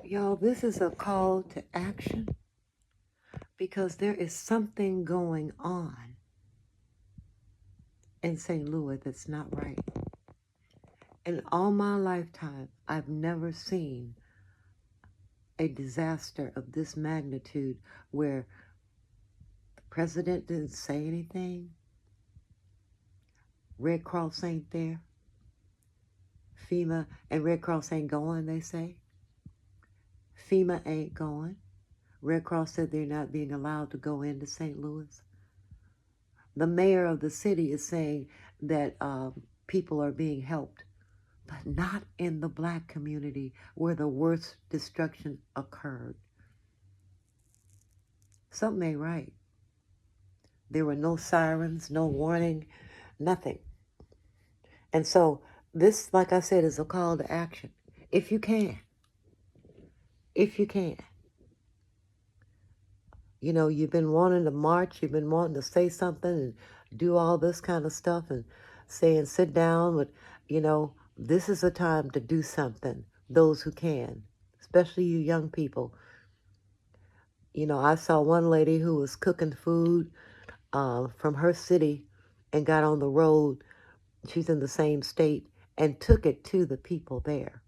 Y'all, this is a call to action because there is something going on in St. Louis that's not right. In all my lifetime, I've never seen a disaster of this magnitude where the president didn't say anything, Red Cross ain't there, FEMA and Red Cross ain't going, they say. FEMA ain't going. Red Cross said they're not being allowed to go into St. Louis. The mayor of the city is saying that people are being helped, but not in the black community where the worst destruction occurred. Something ain't right. There were no sirens, no warning, nothing. And so this, like I said, is a call to action. If you can. If you can. You know, you've been wanting to march, you've been wanting to say something and do all this kind of stuff and saying sit down, but, you know, this is a time to do something, those who can, especially you young people. You know, I saw one lady who was cooking food from her city and got on the road. She's in the same state and took it to the people there.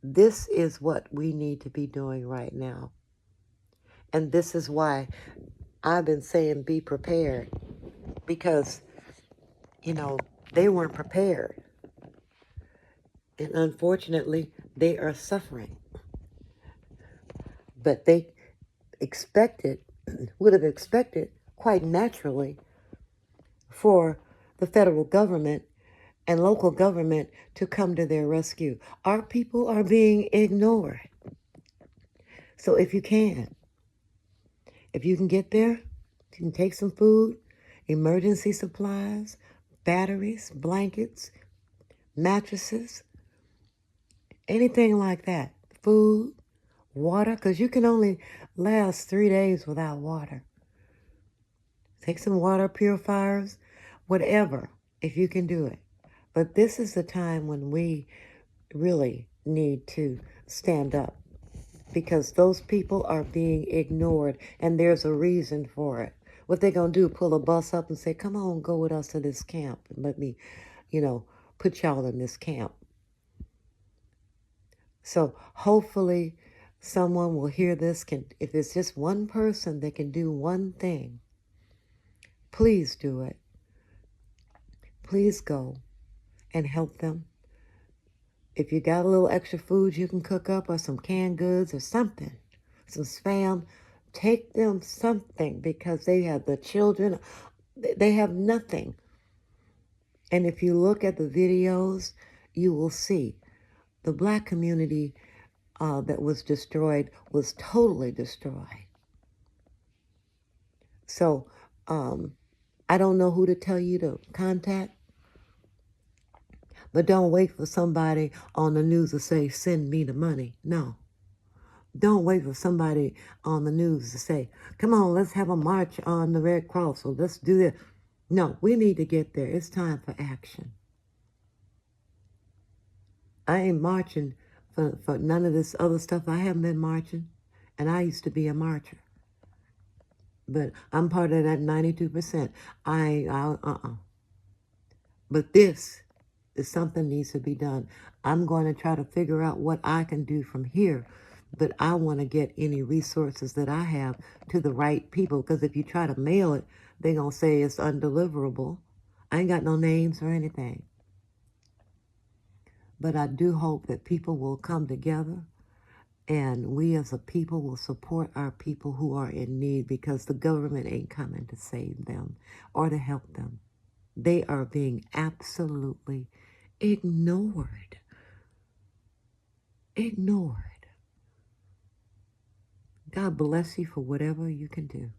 This is what we need to be doing right now. And this is why I've been saying be prepared, because, you know, they weren't prepared. And unfortunately, they are suffering. But they would have expected quite naturally for the federal government and local government to come to their rescue. Our people are being ignored. So if you can get there, you can take some food, emergency supplies, batteries, blankets, mattresses, anything like that, food, water, because you can only last 3 days without water. Take some water purifiers, whatever, if you can do it. But this is the time when we really need to stand up, because those people are being ignored, and there's a reason for it. What they gonna do, pull a bus up and say, come on, go with us to this camp and let me, put y'all in this camp. So hopefully someone will hear this. If it's just one person that can do one thing, please do it. Please go and help them. If you got a little extra food you can cook up, or some canned goods or something, some Spam, take them something, because they have the children, they have nothing. And if you look at the videos, you will see the black community that was destroyed was totally destroyed. So I don't know who to tell you to contact, but don't wait for somebody on the news to say, send me the money. No. Don't wait for somebody on the news to say, come on, let's have a march on the Red Cross, or let's do this. No, we need to get there. It's time for action. I ain't marching for none of this other stuff. I haven't been marching, and I used to be a marcher. But I'm part of that 92%. But this is something needs to be done. I'm going to try to figure out what I can do from here, but I want to get any resources that I have to the right people, because if you try to mail it, they're going to say it's undeliverable. I ain't got no names or anything. But I do hope that people will come together, and we as a people will support our people who are in need, because the government ain't coming to save them or to help them. They are being absolutely ignored. Ignored. God bless you for whatever you can do.